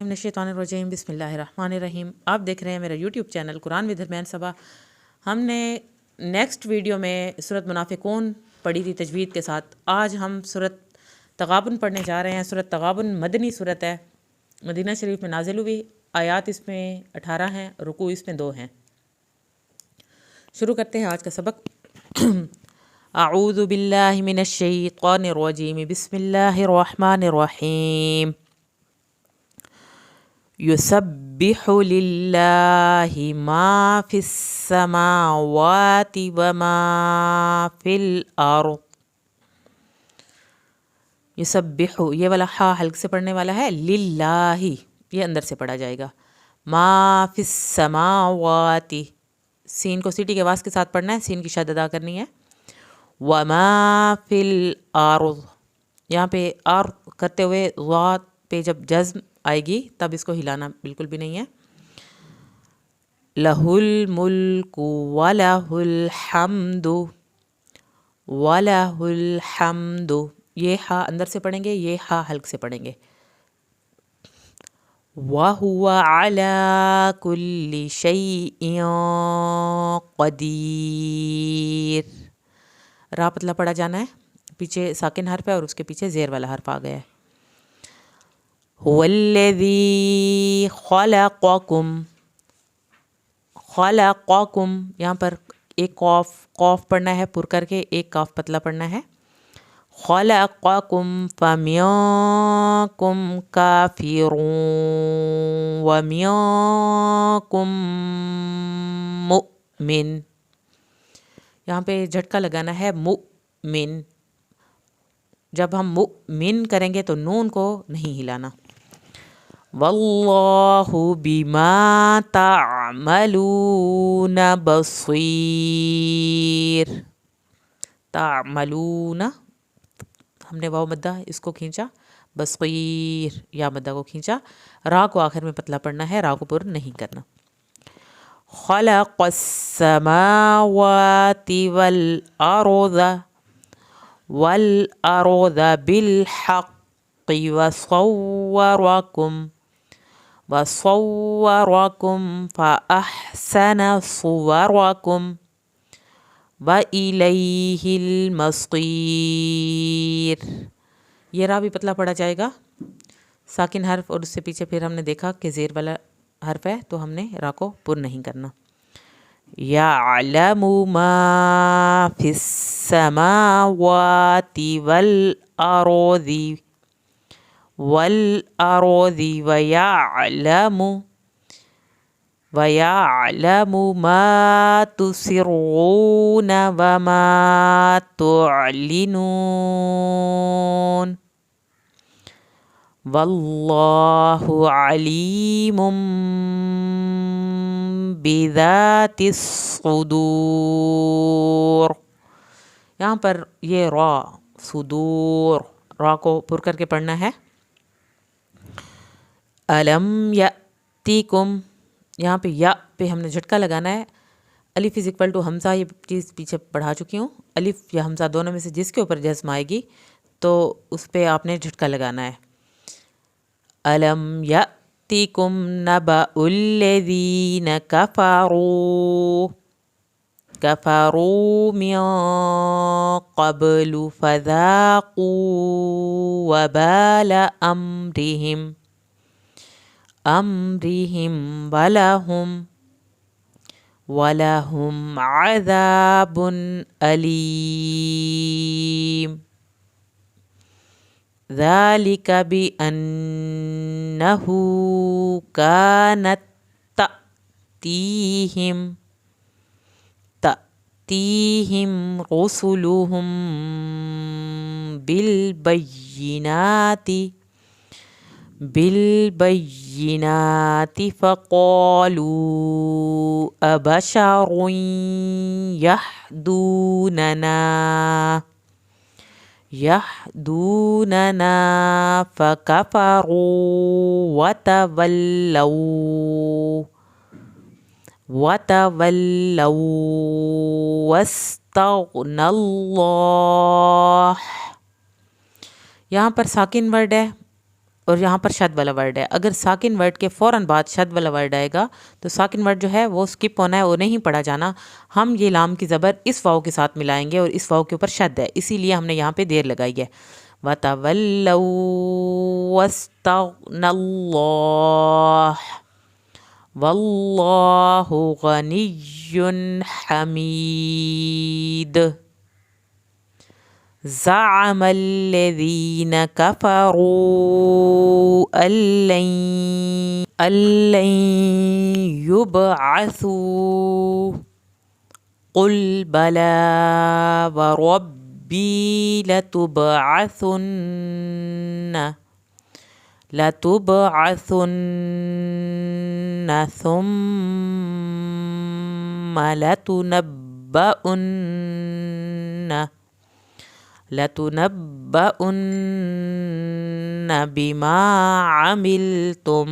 मिनश्शैतानिर्रजीम बिस्मिल्लाहिर्रहमानिर्रहीम। आप देख रहे हैं मेरा यूट्यूब चैनल कुरान विद हरमैन सबा। हमने नेक्स्ट वीडियो में सूरत मुनाफिकून पढ़ी थी तजवीद के साथ। आज हम सूरत तगाबुन पढ़ने जा रहे हैं। सूरत तगाबुन मदनी सूरत है, मदीना शरीफ में नाजिल हुई। आयात इसमें 18 हैं, रुकू इसमें 2 हैं। शुरू करते हैं आज का सबक। अऊज़ु बिल्लाहि मिनश्शैतानिर्रजीम बिस्मिल्लाहिर्रहमानिर्रहीम। युसब्बिहु लिल्लाहि मा फिस समावाति व मा फिल अर्द। युसब्बिहु, ये वाला हा हल्क से पढ़ने वाला है। लिल्लाहि, ये अंदर से पढ़ा जाएगा। मा फिस समावाति, सीन को सीटी के आवाज़ के साथ पढ़ना है, सीन की शद अदा करनी है। व मा फिल अर्द, यहाँ पे अर्द करते हुए ज़ात पे जब जज़्म आएगी तब इसको हिलाना बिल्कुल भी नहीं है। लहुल मुल्कु व लहुल हम्दु, व लहुल हम्दु, ये हा अंदर से पढ़ेंगे, ये हा हल्क से पढ़ेंगे। व हुवा अला कुल्ली शैइन क़दीर। रा पतला पढ़ा जाना है, पीछे साकिन हर्फ है और उसके पीछे ज़ेर वाला हर्फ आ गया है। हुवल्लज़ी खलक़कुम, खलक़कुम, यहाँ पर एक कॉफ पढ़ना है पुर करके, एक काफ पतला पढ़ना है। खलक़कुम फमिनकुम काफिरुन व मिनकुम मुमिन, यहाँ पे झटका लगाना है मुमिन। जब हम मुमिन करेंगे तो नून को नहीं हिलाना। वल्लाहु बिमा तामलून बसीर। तामलून, हमने वाव मद्दा इसको खींचा, बसीर या मद्दा को खींचा। रा को आखिर में पतला पढ़ना है, रा को पुर नहीं करना। खलक़स समावाति वल अर्ज़ वल अर्ज़ बिल हक़्क़ि वसव्वरकुम फ़अहसन सुवरकुम व इलैहिल मसीर। ये रा भी पतला पढ़ा जाएगा, साकिन हर्फ और उससे पीछे फिर हमने देखा कि ज़ेर वाला हर्फ है तो हमने रा को पुर नहीं करना। यअलमु मा फिस समावाति वल अर्ज़ि वयअलमु मा तुसिर्रून व मा तुअलिनून वल्लाहु अलीमुम बिज़ातिस सुदूर। यहाँ पर ये रा सुदूर, रा को पुर करके पढ़ना है। अलम यअतीकुम, यहाँ पे या पे हमने झटका लगाना है। अलिफ इज़ इक्वल टू हमज़ा, ये चीज़ पीछे पढ़ा चुकी हूँ। अलिफ या हमज़ा दोनों में से जिसके ऊपर जज़्म आएगी तो उस पे आपने झटका लगाना है। अलम यअतीकुम नबउल्लज़ीन कफ़रू मिन क़ब्लु फ़ज़ाक़ू वबाल अम्रिहिम वलहुम अज़ाबुन अलीम। ज़ालिका बिअन्नहु कानत तअतीहिम रुसुलुहुम बिलबय्यिनाति फ़क़ालू अबशरुन यहदूनना फ़कफ़रू वतवल्लौ वस्तग़नल्लाह। यहाँ पर साकिन वर्ड है, اور یہاں پر شد والا ورڈ ہے. اگر ساکن ورڈ کے فوراً بعد شد والا ورڈ آئے گا تو ساکن ورڈ جو ہے وہ سکپ ہونا ہے، وہ نہیں پڑھا جانا. ہم یہ لام کی زبر اس واؤ کے ساتھ ملائیں گے اور اس واؤ کے اوپر شد ہے، اسی لیے ہم نے یہاں پہ دیر لگائی ہے. وَتَوَلَّوْا وَاسْتَغْنَى اللَّهُ وَاللَّهُ غَنِيٌّ حَمِيدٌ. زعم الذين كفروا أن لن يبعثوا قل بلى وربي لتبعثن ثم لتنبؤن بما عملتم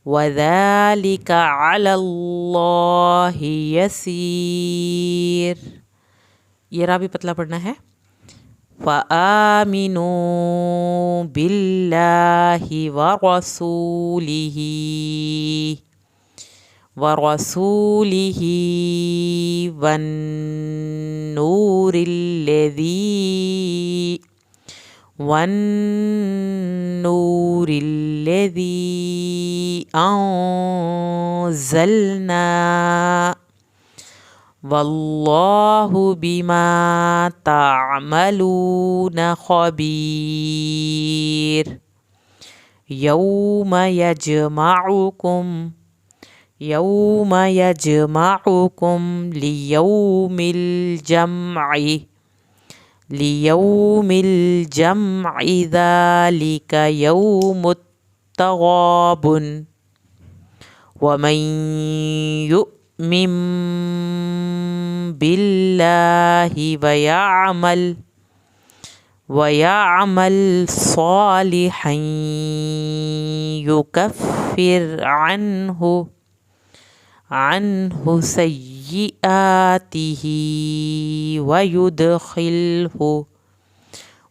وذلك على الله يسير. یہ را بھی پتلا پڑھنا ہے. فآمنوا بالله ورسوله والنور الذي أنزلنا والله بما تعملون خبير. يوم يجمعكم ليوم الجمع ذلك يوم التغابن. ومن يؤمن بالله ويعمل صالحا يكفر عنه سيئاته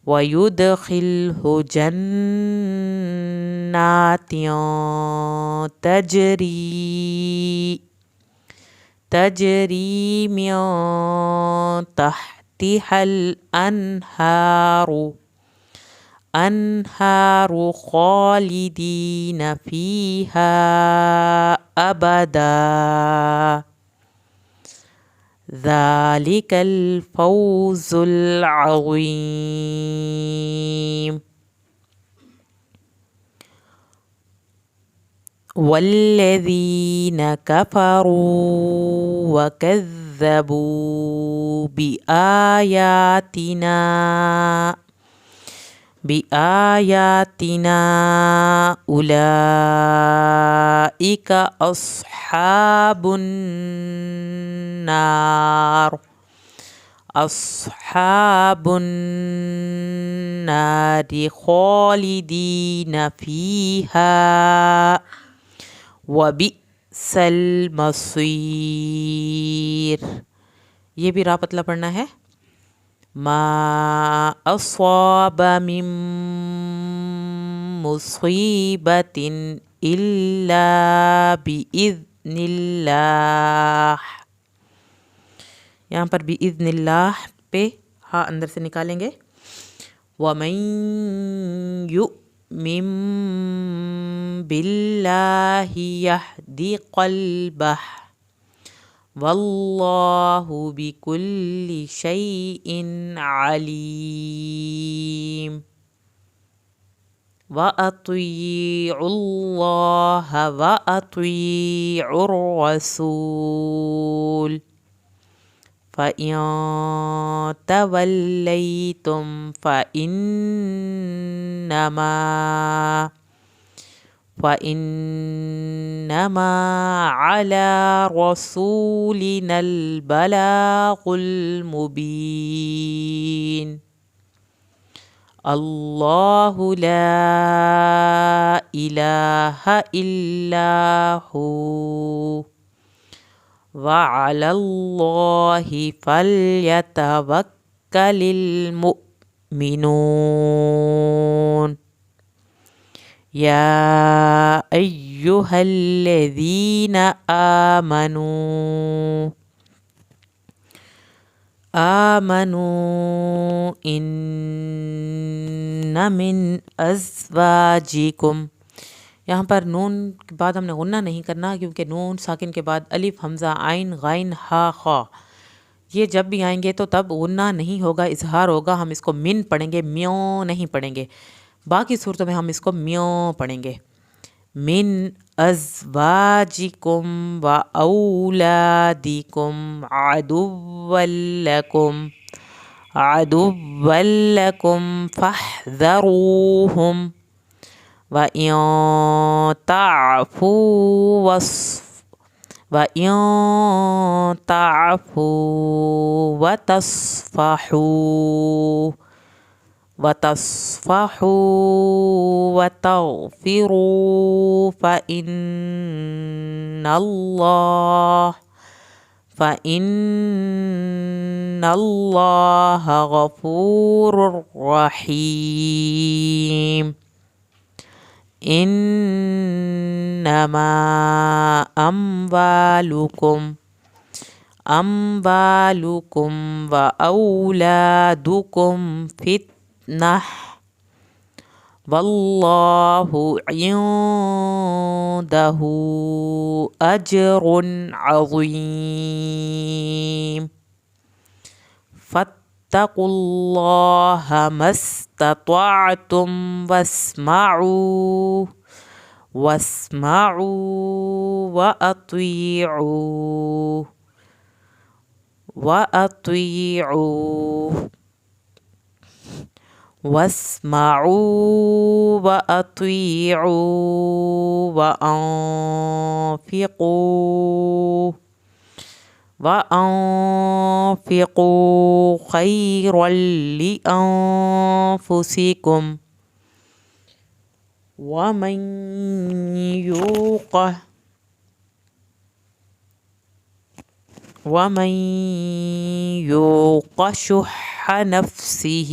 ويدخله جنات تجري من تحتها الأنهار خالدين فيها أبدا. ذلك الفوز العظيم. والذين كفروا وكذبوا بآياتنا أولئك أصحاب النار خالدين فيها وبئس المصير. یہ بھی را پتلا پڑھنا ہے. ما أصاب من مصیبت إلا بإذن اللہ. یہاں پر بإذن اللہ پہ ہاں اندر سے نکالیں گے. ومن يؤمن بالله يهد قلبه والله بكل شيء عليم. وأطيعوا الله وأطيعوا الرسول فإن توليتم فإنما على رسولنا البلاغ المبين. الله لا إله إلا هو وعلى الله فليتوكل المؤمنون. يا أيها الذين آمنوا إن من أزواجكم. یہاں پر نون کے بعد ہم نے غنہ نہیں کرنا، کیونکہ نون ساکن کے بعد الف حمزہ عین غین ہا خا یہ جب بھی آئیں گے تو تب غنہ نہیں ہوگا، اظہار ہوگا. ہم اس کو من پڑھیں گے، میوں نہیں پڑھیں گے. باقی صورتوں میں ہم اس کو میوں پڑھیں گے. من ازواجکم و اولادکم عدوا لکم فاحذروہم وَإِن تعفوا وتصفحوا وتغفروا فإن الله غفور رحيم. انما اموالکم و اولادکم فتنہ واللہ عنده اجر عظیم. فاتقوا اللہ ما استطعتم واسمعوا وأنفقوا خيرا لأنفسكم ومن يوق شح نفسه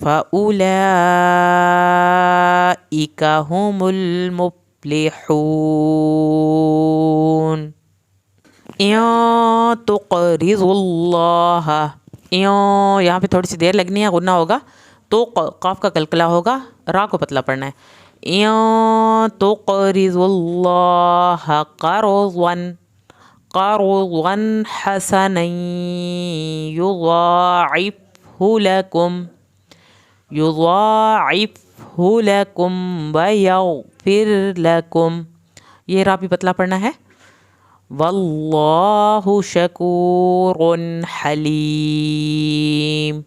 فأولئك هم المفلحون. تقرضوا اللہ، یہاں پہ تھوڑی سی دیر لگنی ہے، غنہ ہوگا تو قاف کا قلقلہ ہوگا، را کو پتلا پڑھنا ہے. تقرضوا اللہ قرضا حسنا يضاعفه لكم ويغفر لكم. یہ را بھی پتلا پڑھنا ہے. واللہ شکور حلیم.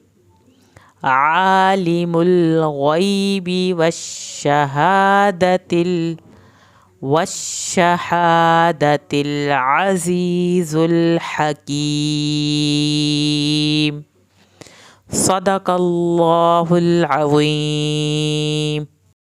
عالم الغیب والشہادة العزیز الحکیم. صدق اللہ العظیم.